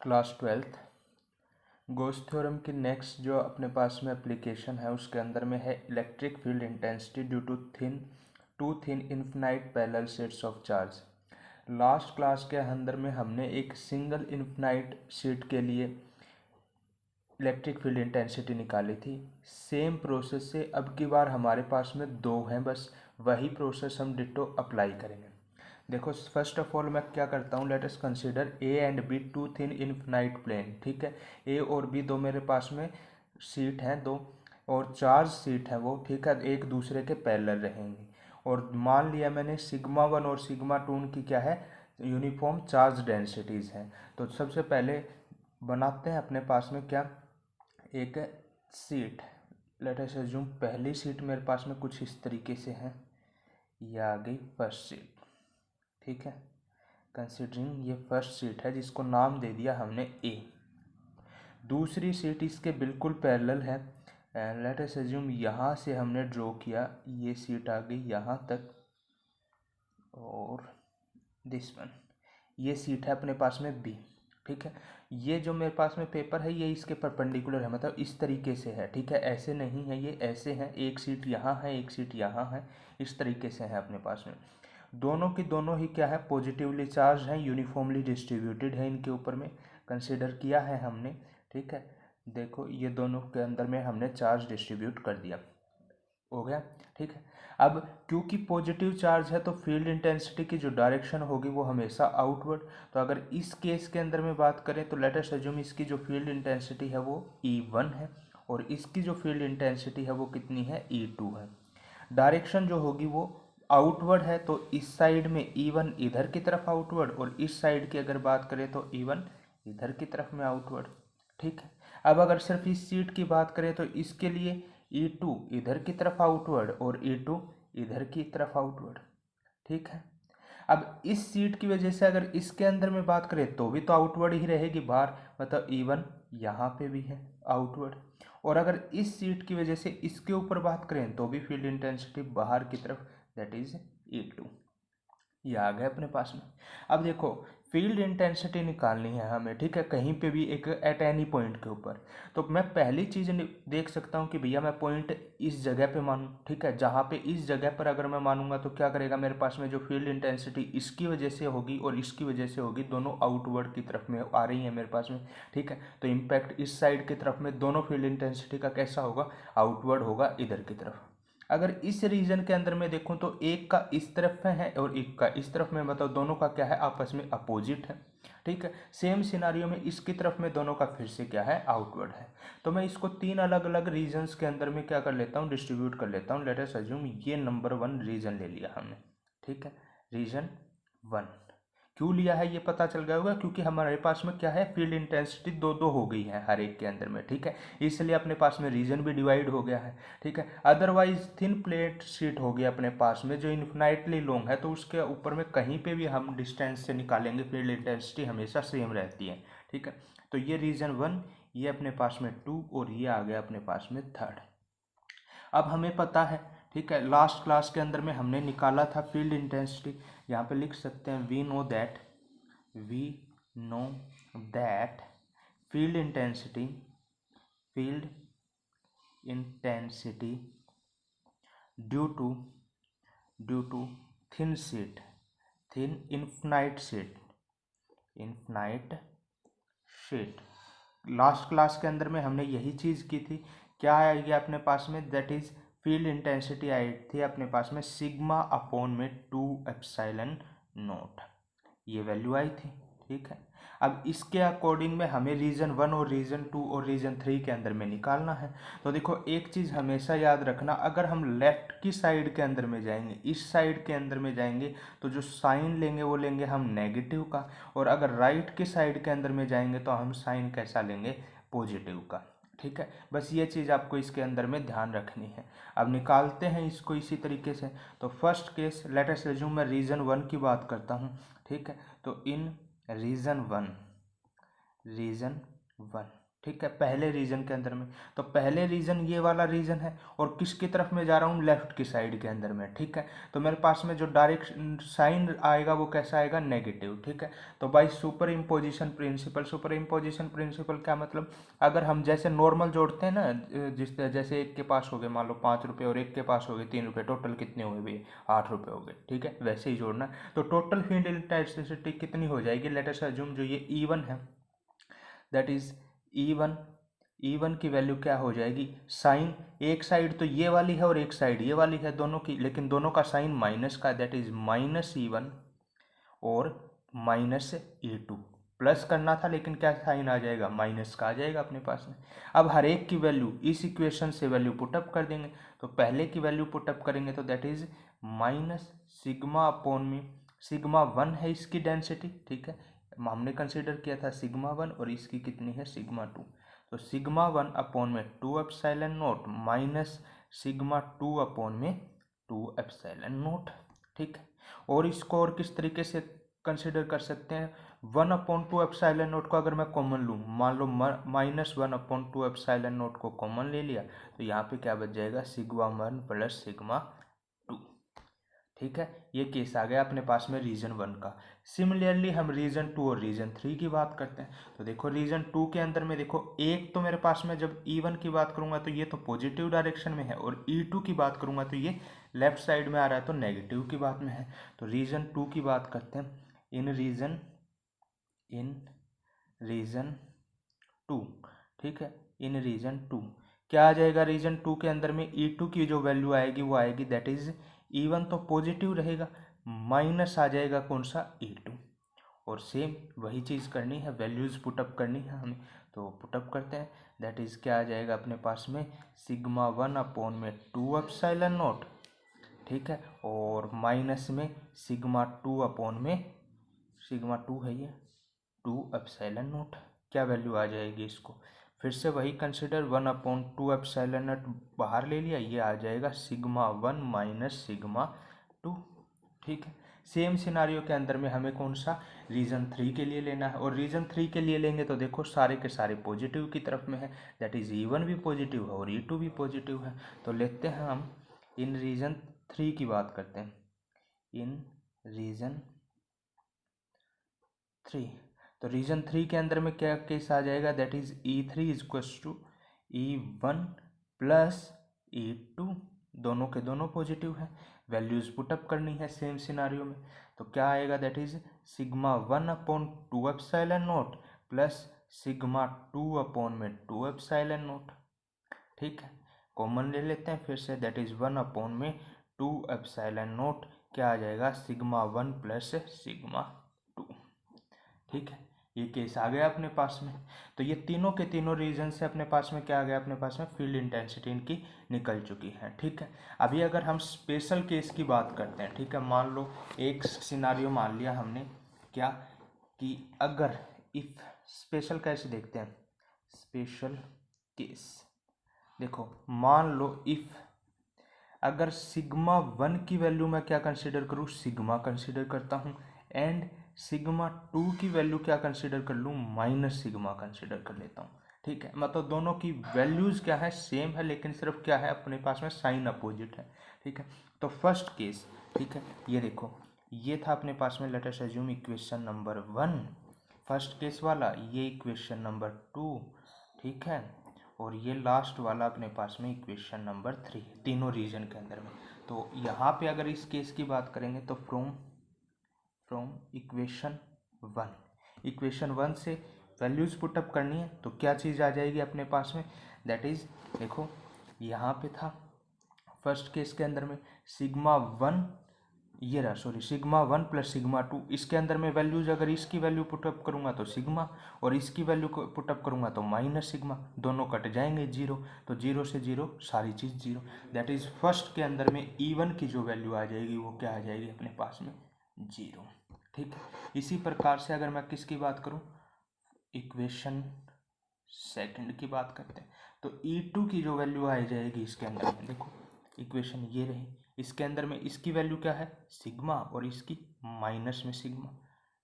Class 12th गोस theorem की next जो अपने पास में एप्लीकेशन है उसके अंदर में है electric field intensity due to thin infinite parallel sets of charge. Last class के अंदर में हमने एक सिंगल इन्फिनाइट शीट के लिए इलेक्ट्रिक फील्ड इंटेंसिटी निकाली थी। सेम प्रोसेस से अब की बार हमारे पास में दो हैं, बस वही प्रोसेस हम डिट्टो अप्लाई करेंगे। देखो, फर्स्ट ऑफ ऑल मैं क्या करता हूँ, let us consider A and B two thin infinite plane. ठीक है, ए और बी दो मेरे पास में सीट हैं दो, और चार्ज सीट है वो, ठीक है, एक दूसरे के पैरेलल रहेंगी। और मान लिया मैंने सिग्मा 1 और सिग्मा 2 उनकी क्या है, यूनिफॉर्म चार्ज डेंसिटीज़ हैं। तो सबसे पहले बनाते हैं अपने पास में क्या, एक सीट। लेट अस अज्यूम पहली सीट मेरे पास में कुछ इस तरीके से है, ये आ गई फर्स्ट सीट। ठीक है, कंसिडरिंग ये फर्स्ट सीट है जिसको नाम दे दिया हमने ए। दूसरी सीट इसके बिल्कुल पैरेलल है, लेट अस अज्यूम यहाँ से हमने ड्रॉ किया, ये सीट आ गई यहाँ तक, और दिस वन, ये सीट है अपने पास में बी। ठीक है, ये जो मेरे पास में पेपर है ये इसके परपेंडिकुलर है, मतलब इस तरीके से है। ठीक है, ऐसे नहीं है, ये ऐसे हैं, एक सीट यहाँ है एक सीट यहाँ है, इस तरीके से है अपने पास में। दोनों की दोनों ही क्या है, पॉजिटिवली चार्ज हैं, यूनिफॉर्मली डिस्ट्रीब्यूटेड है, इनके ऊपर में कंसिडर किया है हमने। ठीक है, देखो ये दोनों के अंदर में हमने चार्ज डिस्ट्रीब्यूट कर दिया, हो गया। ठीक है, अब क्योंकि पॉजिटिव चार्ज है तो फील्ड इंटेंसिटी की जो डायरेक्शन होगी वो हमेशा आउटवर्ड। तो अगर इस केस के अंदर में बात करें तो लेट अस अज्यूम इसकी जो फील्ड इंटेंसिटी है वो E1 है, और इसकी जो फील्ड इंटेंसिटी है वो कितनी है, E2 है। डायरेक्शन जो होगी वो आउटवर्ड है, तो इस साइड में E1 इधर की तरफ आउटवर्ड, और इस साइड की अगर बात करें तो E1 इधर की तरफ में आउटवर्ड। ठीक है, अब अगर सिर्फ इस सीट की बात करें तो इसके लिए E2 इधर की तरफ आउटवर्ड और E2 इधर की तरफ आउटवर्ड। ठीक है, अब इस सीट की वजह से अगर इसके अंदर में बात करें तो भी तो आउटवर्ड ही रहेगी बाहर, मतलब E1 यहाँ पे भी है आउटवर्ड, और अगर इस सीट की वजह से इसके ऊपर बात करें तो भी फील्ड इंटेंसिटी बाहर की तरफ, दैट इज E2। ये आ गया अपने पास में। अब देखो, फील्ड इंटेंसिटी निकालनी है हमें, ठीक है, कहीं पे भी एक एट एनी पॉइंट के ऊपर। तो मैं पहली चीज़ देख सकता हूँ कि भैया मैं पॉइंट इस जगह पे मानूँ। ठीक है, जहाँ पे इस जगह पर अगर मैं मानूंगा तो क्या करेगा, मेरे पास में जो फील्ड इंटेंसिटी इसकी वजह से होगी और इसकी वजह से होगी, दोनों आउटवर्ड की तरफ में आ रही है मेरे पास में। ठीक है, तो इम्पैक्ट इस साइड की तरफ में दोनों फील्ड इंटेंसिटी का कैसा होगा, आउटवर्ड होगा इधर की तरफ। अगर इस रीजन के अंदर में देखूं तो एक का इस तरफ में है और एक का इस तरफ में, मतलब दोनों का क्या है, आपस में अपोजिट है। ठीक है, सेम सिनारियो में इसकी तरफ में दोनों का फिर से क्या है, आउटवर्ड है। तो मैं इसको तीन अलग अलग रीजन्स के अंदर में क्या कर लेता हूँ, डिस्ट्रीब्यूट कर लेता हूँ। लेट अस अज्यूम ये नंबर 1 रीजन ले लिया हमने। ठीक है, रीजन 1 क्यों लिया है ये पता चल गया होगा, क्योंकि हमारे पास में क्या है, फील्ड इंटेंसिटी दो दो हो गई है हर एक के अंदर में। ठीक है, इसलिए अपने पास में रीजन भी डिवाइड हो गया है। ठीक है, अदरवाइज थिन प्लेट शीट होगी अपने पास में जो इन्फिनाइटली लॉन्ग है, तो उसके ऊपर में कहीं पे भी हम डिस्टेंस से निकालेंगे फील्ड इंटेंसिटी हमेशा सेम रहती है। ठीक है, तो ये रीजन 1, ये अपने पास में 2, और ये आ गया अपने पास में 3rd। अब हमें पता है, ठीक है, लास्ट क्लास के अंदर में हमने निकाला था फील्ड इंटेंसिटी, यहाँ पे लिख सकते हैं we know that field intensity due to thin infinite sheet। Last class के अंदर में हमने यही चीज़ की थी। क्या आएगी अपने पास में, that is field intensity I थी अपने पास में सिग्मा अपॉन में 2ε0, ये वैल्यू आई थी। ठीक है, अब इसके अकॉर्डिंग में हमें रीजन 1 और रीजन 2 और रीजन 3 के अंदर में निकालना है। तो देखो, एक चीज़ हमेशा याद रखना, अगर हम लेफ्ट की साइड के अंदर में जाएंगे, इस साइड के अंदर में जाएंगे, तो जो साइन लेंगे वो लेंगे हम नेगेटिव का, और अगर राइट की साइड के अंदर में जाएंगे तो हम साइन कैसा लेंगे, पॉजिटिव का। ठीक है, बस ये चीज़ आपको इसके अंदर में ध्यान रखनी है। अब निकालते हैं इसको इसी तरीके से। तो first case, let us assume मैं रीजन 1 की बात करता हूँ। ठीक है, तो इन रीजन 1 ठीक है, पहले रीजन के अंदर में। तो पहले रीजन ये वाला रीजन है और किसकी तरफ में जा रहा हूँ, लेफ्ट की साइड के अंदर में। ठीक है, तो मेरे पास में जो डायरेक्ट साइन आएगा वो कैसा आएगा, नेगेटिव। ठीक है, तो by superimposition principle, superimposition principle क्या मतलब, अगर हम जैसे नॉर्मल जोड़ते हैं ना, जैसे एक के पास हो गए मान लो 5 रुपये और एक के पास हो गए 3 रुपये, टोटल कितने हो गए भैया, 8 रुपये हो गए। ठीक है, वैसे ही जोड़ना। तो टोटल फील्ड इंटेंसिटी कितनी हो जाएगी, लेट अस अज्यूम जो ये E1 है, दैट इज E1 की वैल्यू क्या हो जाएगी, साइन एक साइड तो ये वाली है और एक साइड ये वाली है दोनों की, लेकिन दोनों का साइन माइनस का, दैट इज -E1 और -E2। प्लस करना था लेकिन क्या साइन आ जाएगा, माइनस का आ जाएगा अपने पास में। अब हर एक की वैल्यू इस इक्वेशन से वैल्यू पुटअप कर देंगे। तो पहले की वैल्यू पुटअप करेंगे तो दैट इज -σ/σ1 है इसकी डेंसिटी। ठीक है, हमने कंसीडर किया था σ1 और इसकी कितनी है, σ2। तो σ1/2 माइनस σ2/2। ठीक है, और इसको और किस तरीके से कंसिडर कर सकते हैं, 1/2 को अगर मैं कॉमन लूँ, मान लो -1/2 को कॉमन ले लिया, तो यहाँ पे क्या बच जाएगा, σ1 + σ2। ठीक है, ये केस आ गया अपने पास में रीजन 1 का। सिमिलरली हम रीजन 2 और रीजन 3 की बात करते हैं। तो देखो रीजन 2 के अंदर में देखो, एक तो मेरे पास में जब E1 की बात करूंगा तो ये तो पॉजिटिव डायरेक्शन में है, और E2 की बात करूंगा तो ये लेफ्ट साइड में आ रहा है, तो नेगेटिव की बात में है। तो रीजन 2 की बात करते हैं। इन रीजन 2, ठीक है, इन रीजन 2 क्या आ जाएगा, रीजन 2 के अंदर में E2 की जो वैल्यू आएगी वो आएगी, दैट इज E1 तो पॉजिटिव रहेगा, माइनस आ जाएगा कौन सा, E2। और सेम वही चीज़ करनी है, वैल्यूज़ पुटअप करनी है हमें। तो पुटअप करते हैं, दैट इज़ क्या आ जाएगा अपने पास में, σ1/2ε0। ठीक है, और माइनस में σ2 है ये 2ε0। क्या वैल्यू आ जाएगी इसको, फिर से वही कंसिडर, 1/2ε0 बाहर ले लिया, ये आ जाएगा σ1 - σ2। ठीक है, सेम सिनारियो के अंदर में हमें कौन सा, रीजन 3 के लिए लेना है। और रीजन 3 के लिए लेंगे तो देखो सारे के सारे पॉजिटिव की तरफ में है, दैट इज E1 भी पॉजिटिव है और E2 भी पॉजिटिव है। तो लेते हैं हम इन रीजन 3 की बात करते हैं, इन रीजन 3। तो रीजन 3 के अंदर में क्या केस आ जाएगा, that is E3 = E1 + E2, दोनों के दोनों पॉजिटिव हैं, वैल्यूज पुटअप करनी है सेम सिनारियो में। तो क्या आएगा, दैट इज σ1/2ε0 + σ2/2ε0। ठीक है, कॉमन ले लेते हैं फिर से, दैट इज 1/2ε0 क्या आ जाएगा, σ1 + σ2। ठीक है, ये केस आ गया अपने पास में। तो ये तीनों के तीनों रीजन से अपने पास में क्या आ गया, अपने पास में फील्ड इंटेंसिटी इनकी निकल चुकी है। ठीक है, अभी अगर हम स्पेशल केस की बात करते हैं, ठीक है, मान लो एक सिनारियो मान लिया हमने, क्या कि अगर इफ, स्पेशल कैसे देखते हैं, स्पेशल केस देखो, मान लो इफ अगर σ1 की वैल्यू मैं क्या कंसिडर करूँ, सिग्मा कंसिडर करता हूँ, एंड σ2 की वैल्यू क्या कंसिडर कर लूँ, -σ कंसिडर कर लेता हूँ। ठीक है, मतलब दोनों की वैल्यूज़ क्या है, सेम है, लेकिन सिर्फ क्या है अपने पास में साइन अपोजिट है। ठीक है, तो फर्स्ट केस, ठीक है, ये देखो, ये था अपने पास में, let us assume equation number 1 first case वाला, ये इक्वेशन नंबर 2, ठीक है, और ये लास्ट वाला अपने पास में इक्वेशन नंबर 3, तीनों रीजन के अंदर में। तो यहाँ पे अगर इस केस की बात करेंगे तो फ्रॉम इक्वेशन 1 से वैल्यूज पुटअप करनी है, तो क्या चीज़ आ जाएगी अपने पास में, दैट इज देखो, यहाँ पे था फर्स्ट केस के अंदर में σ1, ये रहा सॉरी, σ1 + σ2, इसके अंदर में वैल्यूज अगर इसकी वैल्यू पुटअप करूँगा तो सिग्मा, और इसकी वैल्यू को पुटअप करूँगा तो -σ, दोनों कट जाएंगे 0, तो 0 से 0 सारी चीज़ 0, दैट इज़ फर्स्ट के अंदर में E1 की जो वैल्यू आ जाएगी वो क्या आ जाएगी अपने पास में, 0। ठीक है, इसी प्रकार से अगर मैं किसकी बात करूँ, इक्वेशन सेकंड की बात करते हैं, तो E2 की जो वैल्यू आ जाएगी इसके अंदर में, देखो इक्वेशन ये रही, इसके अंदर में इसकी वैल्यू क्या है, सिग्मा, और इसकी माइनस में सिग्मा।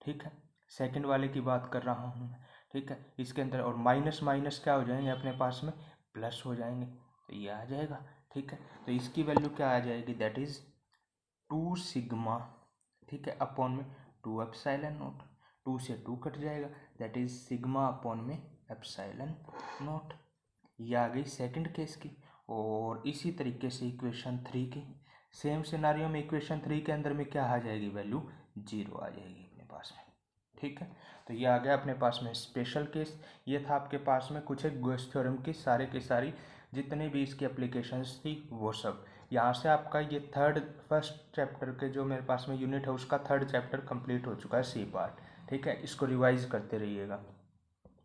ठीक है, सेकंड वाले की बात कर रहा हूँ मैं। ठीक है। इसके अंदर और माइनस माइनस क्या हो जाएंगे अपने पास में, प्लस हो जाएंगे, तो ये आ जाएगा। ठीक है, तो इसकी वैल्यू क्या आ जाएगी, दैट इज 2 सिग्मा, ठीक है, अपॉन में 2 एप्सिलॉन नॉट, 2 से 2 कट जाएगा, दैट इज सिग्मा अपॉन में एप्सिलॉन नॉट। ये आ गई सेकंड केस की। और इसी तरीके से इक्वेशन 3 की, सेम सिनारियो में इक्वेशन 3 के अंदर में क्या आ जाएगी, वैल्यू 0 आ जाएगी अपने पास में। ठीक है, तो ये आ गया अपने पास में स्पेशल केस। ये था आपके पास में कुछ एक गोस थ्योरम की सारे के सारी जितने भी इसकी एप्लीकेशंस थी वो सब। यहाँ से आपका ये फर्स्ट चैप्टर के जो मेरे पास में यूनिट है उसका 3rd चैप्टर कंप्लीट हो चुका है, सी पार्ट। ठीक है, इसको रिवाइज करते रहिएगा।